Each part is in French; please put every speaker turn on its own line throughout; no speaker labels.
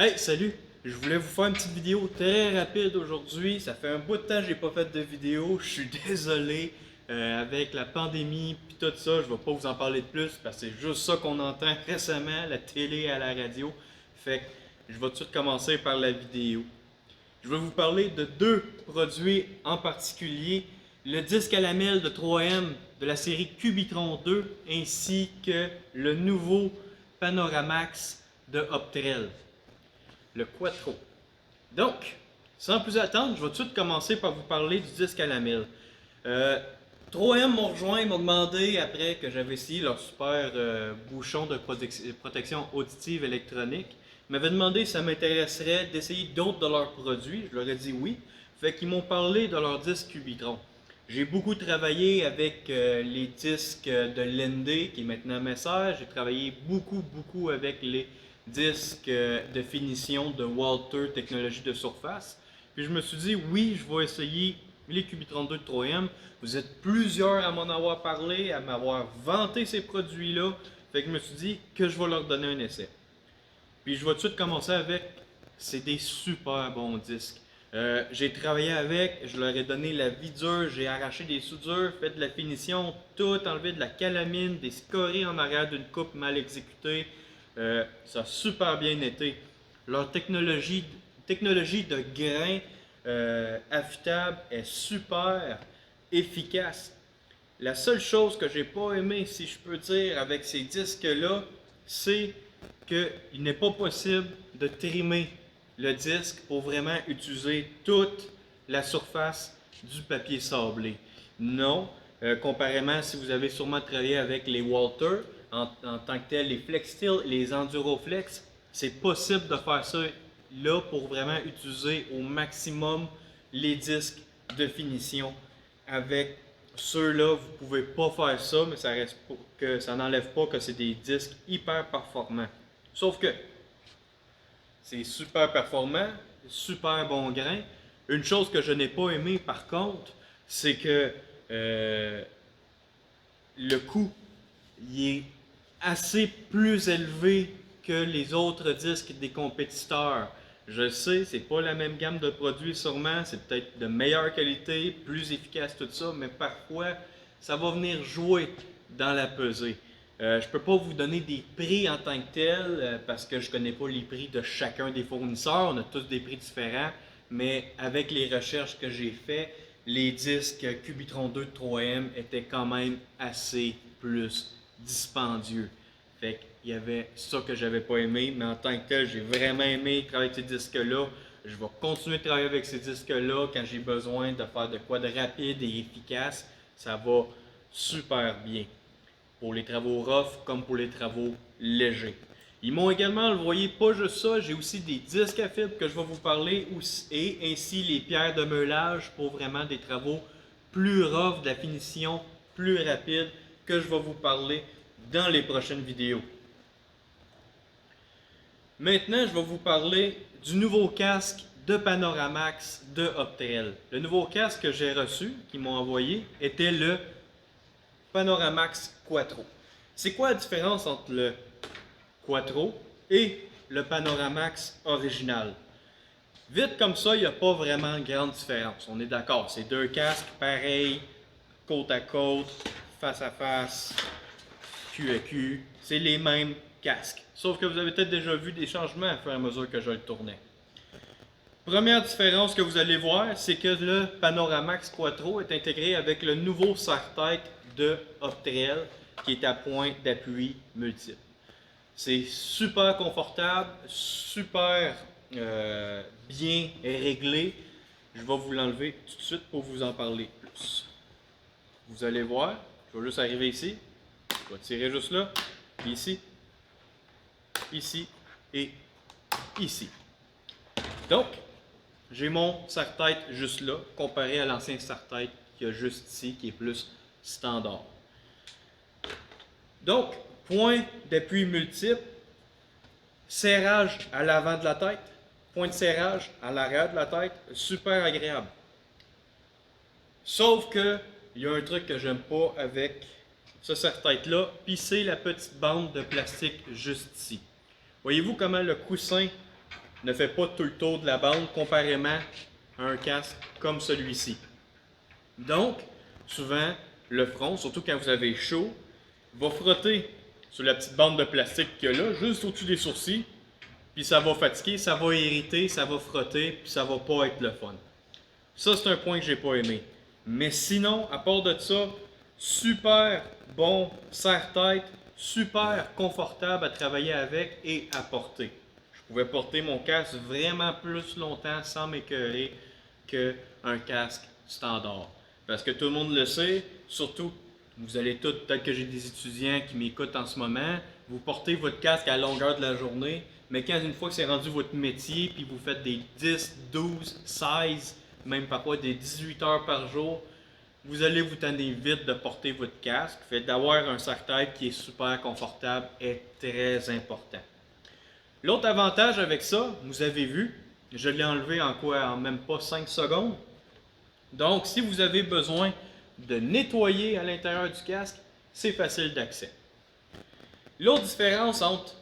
Hey, salut! Je voulais vous faire une petite vidéo très rapide aujourd'hui. Ça fait un bout de temps que j'ai pas fait de vidéo. Je suis désolé. Avec la pandémie puis tout ça, je vais pas vous en parler de plus parce que c'est juste ça qu'on entend récemment, la télé et à la radio. Fait que je vais tout de suite commencer par la vidéo. Je vais vous parler de deux produits en particulier. Le disque à lamelles de 3M de la série Cubitron 2 ainsi que le nouveau Panoramax de Optrel, le Quattro. Donc, sans plus attendre, je vais tout de suite commencer par vous parler du disque à lamelles. Euh, 3M m'ont rejoint, ils m'ont demandé, après que j'avais essayé leur super bouchon de protection auditive électronique, ils m'avaient demandé si ça m'intéresserait d'essayer d'autres de leurs produits. Je leur ai dit oui. Fait qu'ils m'ont parlé de leur disque Cubitron. J'ai beaucoup travaillé avec les disques de Lende, qui est maintenant Messer. J'ai travaillé beaucoup avec les disques de finition de Walter Technologie de surface. Puis je me suis dit, oui, je vais essayer les Cubitron 2 de 3M. Vous êtes plusieurs à m'en avoir parlé, à m'avoir vanté ces produits-là. Fait que je me suis dit que je vais leur donner un essai. Puis je vais tout de suite commencer avec, c'est des super bons disques. J'ai travaillé avec, je leur ai donné la vie dure, j'ai arraché des soudures, fait de la finition, tout enlevé de la calamine, des scories en arrière d'une coupe mal exécutée. Ça a super bien été. Leur technologie de grain affûtable est super efficace. La seule chose que j'ai pas aimé, si je peux dire, avec ces disques-là, c'est qu'il n'est pas possible de trimer le disque pour vraiment utiliser toute la surface du papier sablé. Non, comparément si vous avez sûrement travaillé avec les Walter, en tant que tel, les FlexSteel, les EnduroFlex, c'est possible de faire ça là pour vraiment utiliser au maximum les disques de finition. Avec ceux-là, vous ne pouvez pas faire ça, mais ça n'enlève pas que c'est des disques hyper performants. Sauf que c'est super performant, super bon grain. Une chose que je n'ai pas aimé par contre, c'est que le coût il est assez plus élevé que les autres disques des compétiteurs. Je sais, c'est pas la même gamme de produits sûrement, c'est peut-être de meilleure qualité, plus efficace, tout ça, mais parfois ça va venir jouer dans la pesée. Je ne peux pas vous donner des prix en tant que tel parce que je ne connais pas les prix de chacun des fournisseurs. On a tous des prix différents, mais avec les recherches que j'ai faites, les disques Cubitron 2 de 3M étaient quand même assez plus dispendieux. Fait qu'il y avait ça que j'avais pas aimé, mais en tant que tel, j'ai vraiment aimé travailler avec ces disques-là. Je vais continuer de travailler avec ces disques-là quand j'ai besoin de faire de quoi de rapide et efficace. Ça va super bien pour les travaux rough comme pour les travaux légers. Ils m'ont également envoyé pas juste ça, j'ai aussi des disques à fibre que je vais vous parler et ainsi les pierres de meulage pour vraiment des travaux plus rough, de la finition plus rapide que je vais vous parler dans les prochaines vidéos. Maintenant, je vais vous parler du nouveau casque de Panoramax de Optrel. Le nouveau casque que j'ai reçu, qu'ils m'ont envoyé, était le Panoramax Quattro. C'est quoi la différence entre le Quattro et le Panoramax original? Vite comme ça, il n'y a pas vraiment grande différence. On est d'accord, c'est deux casques pareils, côte à côte, face à face, cul à cul. C'est les mêmes casques. Sauf que vous avez peut-être déjà vu des changements à fur et à mesure que je le tournais. Première différence que vous allez voir, c'est que le Panoramax Quattro est intégré avec le nouveau serre-tête de Optrel qui est à point d'appui multiple. C'est super confortable, super bien réglé. Je vais vous l'enlever tout de suite pour vous en parler plus. Vous allez voir, je vais juste arriver ici, je vais tirer juste là, puis ici et ici. Donc, j'ai mon serre-tête juste là, comparé à l'ancien serre-tête qu'il y a juste ici, qui est plus standard. Donc, point d'appui multiple, serrage à l'avant de la tête, point de serrage à l'arrière de la tête, super agréable. Sauf que, il y a un truc que j'aime pas avec ce serre-tête-là, puis c'est la petite bande de plastique juste ici. Voyez-vous comment le coussin ne fait pas tout le tour de la bande comparément à un casque comme celui-ci. Donc, souvent, le front, surtout quand vous avez chaud, va frotter sur la petite bande de plastique qu'il y a là, juste au-dessus des sourcils, puis ça va fatiguer, ça va irriter, ça va frotter, puis ça va pas être le fun. Ça, c'est un point que j'ai pas aimé. Mais sinon, à part de ça, super bon serre-tête, super confortable à travailler avec et à porter. Je pouvais porter mon casque vraiment plus longtemps sans m'écœurer qu'un casque standard. Parce que tout le monde le sait, surtout, vous allez tous, peut-être que j'ai des étudiants qui m'écoutent en ce moment, vous portez votre casque à la longueur de la journée, mais quand une fois que c'est rendu votre métier, puis vous faites des 10, 12, 16, même parfois des 18 heures par jour, vous allez vous tanner vite de porter votre casque. Fait d'avoir un serre-tête qui est super confortable est très important. L'autre avantage avec ça, vous avez vu, je l'ai enlevé en quoi? En même pas 5 secondes. Donc, si vous avez besoin de nettoyer à l'intérieur du casque, c'est facile d'accès. L'autre différence entre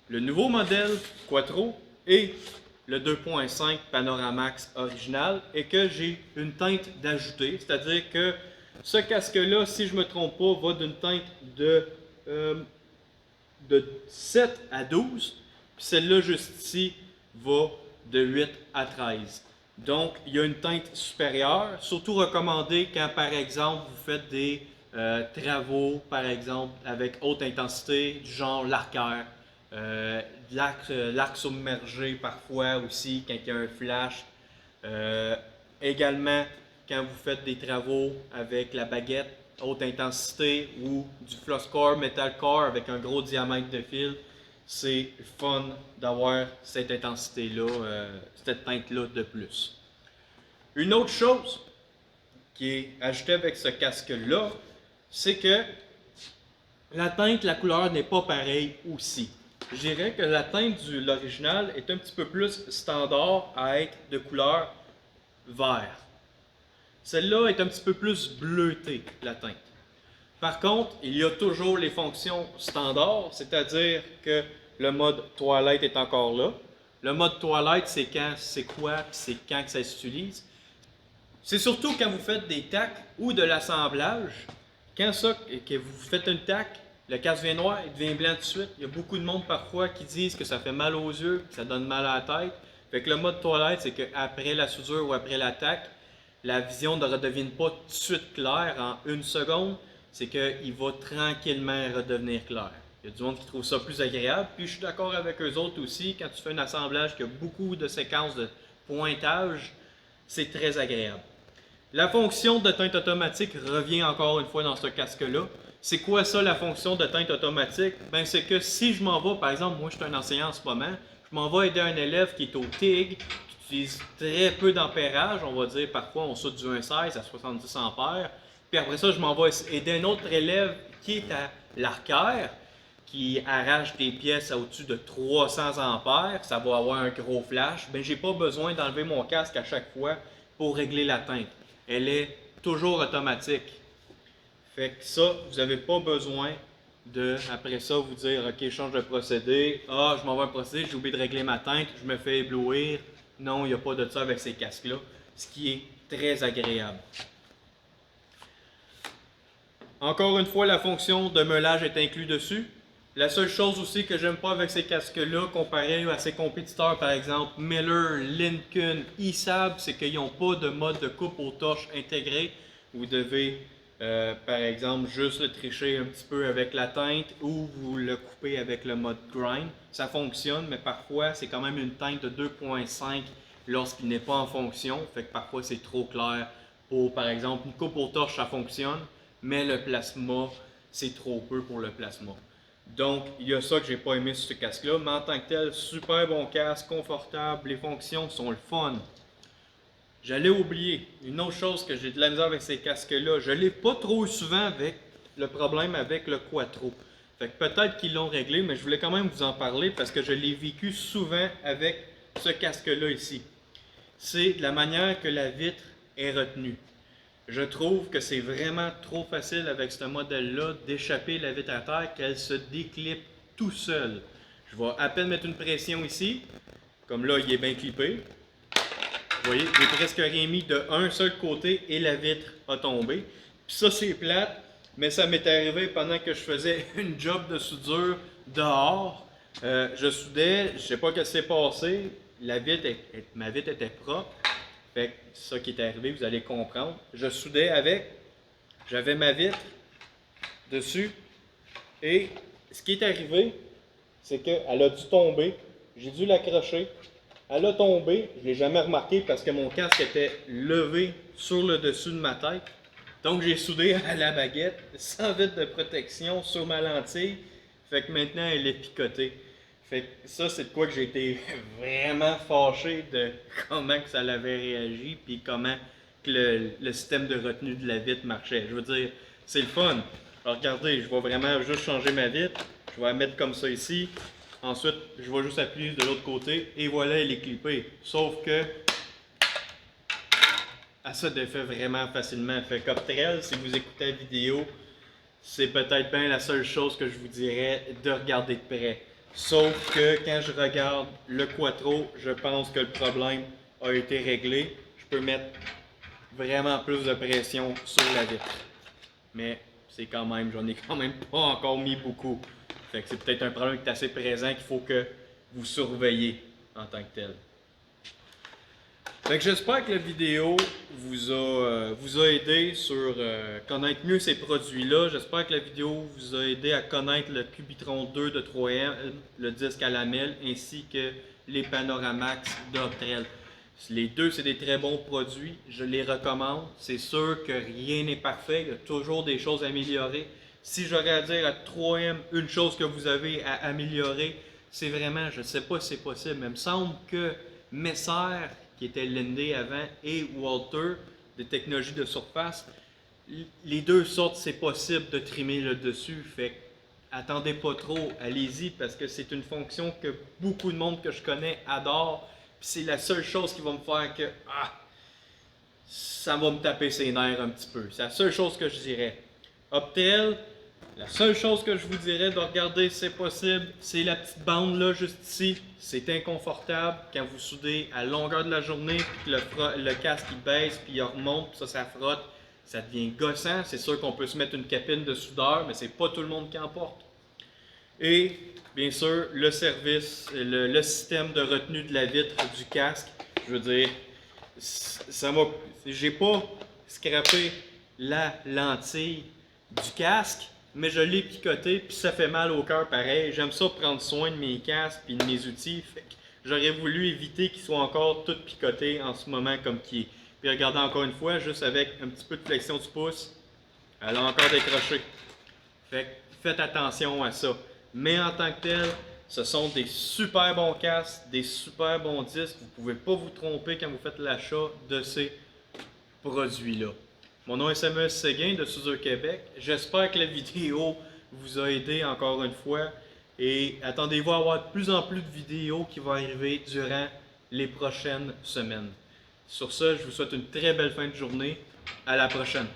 le nouveau modèle Quattro et le 2.5 Panoramax original est que j'ai une teinte d'ajouter, c'est-à-dire que ce casque-là, si je ne me trompe pas, va d'une teinte de 7 à 12, puis celle-là juste ici va de 8 à 13. Donc, il y a une teinte supérieure, surtout recommandée quand, par exemple, vous faites des travaux, par exemple, avec haute intensité, du genre l'arcaire, l'arc submergé parfois aussi, quand il y a un flash. Également, quand vous faites des travaux avec la baguette, haute intensité ou du flosscore, metalcore avec un gros diamètre de fil, c'est fun d'avoir cette intensité-là, cette teinte-là de plus. Une autre chose qui est ajoutée avec ce casque-là, c'est que la teinte, la couleur n'est pas pareille aussi. Je dirais que la teinte de l'original est un petit peu plus standard à être de couleur vert. Celle-là est un petit peu plus bleutée, la teinte. Par contre, il y a toujours les fonctions standards, c'est-à-dire que le mode toilette est encore là. Le mode toilette, c'est quand, c'est quoi, puis c'est quand que ça s'utilise. C'est surtout quand vous faites des tacs ou de l'assemblage. Quand ça, que vous faites une tac, le casque devient noir, il devient blanc tout de suite. Il y a beaucoup de monde parfois qui disent que ça fait mal aux yeux, que ça donne mal à la tête. Fait que le mode toilette, c'est qu'après la soudure ou après la tac, la vision ne redevient pas tout de suite claire en une seconde. C'est qu'il va tranquillement redevenir clair. Il y a du monde qui trouve ça plus agréable. Puis je suis d'accord avec eux autres aussi. Quand tu fais un assemblage qui a beaucoup de séquences de pointage, c'est très agréable. La fonction de teinte automatique revient encore une fois dans ce casque-là. C'est quoi ça, la fonction de teinte automatique? Ben, c'est que si je m'en vais, par exemple, moi je suis un enseignant en ce moment, je m'en vais aider un élève qui est au TIG, qui utilise très peu d'ampérage, on va dire parfois on saute du 1,16 à 70 ampères, puis après ça je m'en vais aider un autre élève qui est à l'arcaire, qui arrache des pièces à au-dessus de 300 ampères, ça va avoir un gros flash, ben j'ai pas besoin d'enlever mon casque à chaque fois pour régler la teinte. Elle est toujours automatique. Fait que ça, vous n'avez pas besoin de, après ça, vous dire, OK, change de procédé. Ah, je m'en vais un procédé, j'ai oublié de régler ma teinte, je me fais éblouir. Non, il n'y a pas de ça avec ces casques-là, ce qui est très agréable. Encore une fois, la fonction de meulage est inclue dessus. La seule chose aussi que j'aime pas avec ces casques-là, comparé à ses compétiteurs, par exemple Miller, Lincoln, ISAB, c'est qu'ils n'ont pas de mode de coupe aux torches intégré. Vous devez, par exemple, juste le tricher un petit peu avec la teinte ou vous le coupez avec le mode grind. Ça fonctionne, mais parfois, c'est quand même une teinte de 2.5 lorsqu'il n'est pas en fonction. Fait que parfois, c'est trop clair pour, par exemple, une coupe aux torches, ça fonctionne, mais le plasma, c'est trop peu pour le plasma. Donc, il y a ça que j'ai pas aimé sur ce casque-là, mais en tant que tel, super bon casque, confortable, les fonctions sont le fun. J'allais oublier une autre chose que j'ai de la misère avec ces casques-là, je l'ai pas trop souvent avec le problème avec le Quattro. Fait que peut-être qu'ils l'ont réglé, mais je voulais quand même vous en parler parce que je l'ai vécu souvent avec ce casque-là ici. C'est la manière que la vitre est retenue. Je trouve que c'est vraiment trop facile avec ce modèle-là d'échapper la vitre à terre, qu'elle se déclipe tout seul. Je vais à peine mettre une pression ici, Comme là, il est bien clippé. Vous voyez, j'ai presque rien mis de un seul côté et la vitre a tombé. Puis ça, c'est plate, mais ça m'est arrivé pendant que je faisais une job de soudure dehors. Je soudais, je sais pas ce qui s'est passé, ma vitre était propre. Fait que c'est ça qui est arrivé, vous allez comprendre. Je soudais avec, j'avais ma vitre dessus, et ce qui est arrivé, c'est qu'elle a dû tomber. J'ai dû l'accrocher. Elle a tombé, je ne l'ai jamais remarqué parce que mon casque était levé sur le dessus de ma tête. Donc j'ai soudé à la baguette, sans vitre de protection sur ma lentille. Fait que maintenant elle est picotée. Fait que ça, c'est de quoi que j'ai été vraiment fâché de comment que ça avait réagi, puis comment que le système de retenue de la vitre marchait. Je veux dire, c'est le fun. Alors regardez, je vais vraiment juste changer ma vitre. Je vais la mettre comme ça ici. Ensuite, je vais juste appuyer de l'autre côté et voilà, elle est clippée. Sauf que elle se défait vraiment facilement. Fait qu'Optrel, si vous écoutez la vidéo, c'est peut-être bien la seule chose que je vous dirais de regarder de près. Sauf que quand je regarde le Quattro, je pense que le problème a été réglé. Je peux mettre vraiment plus de pression sur la vitre. Mais c'est quand même, j'en ai quand même pas encore mis beaucoup. Fait que c'est peut-être un problème qui est assez présent qu'il faut que vous surveillez en tant que tel. Fait que j'espère que la vidéo vous a aidé sur connaître mieux ces produits-là. J'espère que la vidéo vous a aidé à connaître le Cubitron 2 de 3M, le disque à lamelles, ainsi que les Panoramax d'Optrel. Les deux, c'est des très bons produits. Je les recommande. C'est sûr que rien n'est parfait. Il y a toujours des choses à améliorer. Si j'aurais à dire à 3M une chose que vous avez à améliorer, c'est vraiment, je ne sais pas si c'est possible, mais il me semble que Messer, qui était Linde avant, et Walter, des technologies de surface, les deux sortes, c'est possible de trimer le dessus. Fait que attendez pas trop, allez-y, parce que c'est une fonction que beaucoup de monde que je connais adore. Puis c'est la seule chose qui va me faire que ça va me taper ses nerfs un petit peu. C'est la seule chose que je dirais. Optel, la seule chose que je vous dirais de regarder, c'est possible, c'est la petite bande là, juste ici. C'est inconfortable quand vous soudez à longueur de la journée, puis que le casque il baisse, puis il remonte, puis ça frotte. Ça devient gossant. C'est sûr qu'on peut se mettre une capine de soudeur, mais c'est pas tout le monde qui en porte. Et bien sûr, le service, le système de retenue de la vitre du casque, je veux dire, j'ai pas scrappé la lentille du casque, mais je l'ai picoté, puis ça fait mal au cœur pareil. J'aime ça prendre soin de mes casques et de mes outils. Fait que j'aurais voulu éviter qu'ils soient encore tout picotés en ce moment comme qui est. Puis regardez encore une fois, juste avec un petit peu de flexion du pouce, elle a encore décroché. Fait que faites attention à ça. Mais en tant que tel, ce sont des super bons casques, des super bons disques. Vous ne pouvez pas vous tromper quand vous faites l'achat de ces produits-là. Mon nom est Samuel Séguin de Soudure Québec. J'espère que la vidéo vous a aidé encore une fois. Et attendez-vous à avoir de plus en plus de vidéos qui vont arriver durant les prochaines semaines. Sur ce, je vous souhaite une très belle fin de journée. À la prochaine.